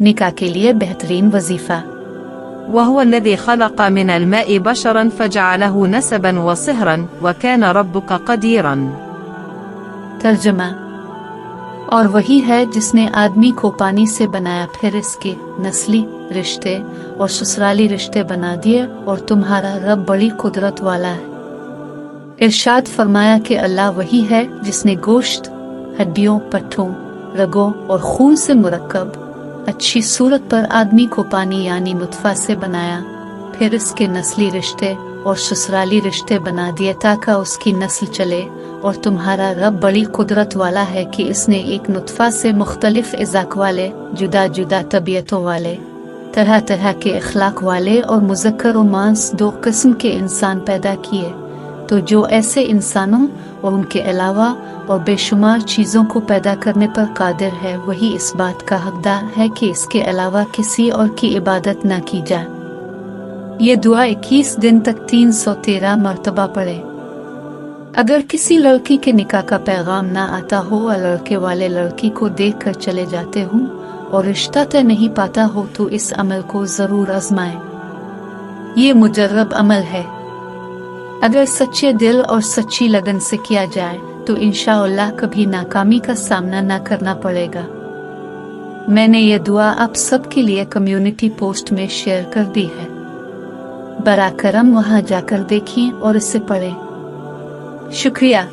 निकाह के लिए बेहतरीन वजीफा। وهو الذي خلق من الماء بشرا فجعله نسبا وصهرا وكان ربك قديرا. तर्जमा, और वही है जिसने आदमी को पानी से बनाया, फिर इसके नस्ली रिश्ते और ससुराली रिश्ते बना दिए, और तुम्हारा रब बड़ी कुदरत वाला है। इरशाद फरमाया कि अल्लाह वही है जिसने गोश्त, हड्डियों, पट्ठों, रगों और खून से मुरक्कब अच्छी सूरत पर आदमी को पानी यानी नुतफा से बनाया, फिर इसके नस्ली रिश्ते और ससुराली रिश्ते बना दिए ताकि उसकी नस्ल चले, और तुम्हारा रब बड़ी कुदरत वाला है कि इसने एक नुतफा से मुख्तलिफ इज़ाक वाले, जुदा जुदा तबीयतों वाले, तरह तरह के अखलाक वाले और मुज़क्कर और मांस दो किस्म के इंसान पैदा किए। तो जो ऐसे इंसानों और उनके अलावा और बेशुमार चीज़ों को पैदा करने पर कादिर है, वही इस बात का हकदार है कि इसके अलावा किसी और की इबादत न की जाए। ये दुआ 21 दिन तक 313 मरतबा पढ़े। अगर किसी लड़की के निकाह का पैगाम ना आता हो और लड़के वाले लड़की को देख कर चले जाते हों और रिश्ता तय नहीं पाता हो, तो इस अमल को ज़रूर आजमाएं। ये मुजर्रब अमल है। अगर सच्चे दिल और सच्ची लगन से किया जाए तो इंशाअल्लाह कभी नाकामी का सामना ना करना पड़ेगा। मैंने ये दुआ आप सबके लिए कम्युनिटी पोस्ट में शेयर कर दी है। बरा करम वहाँ जाकर देखिए और इसे पढ़ें। शुक्रिया।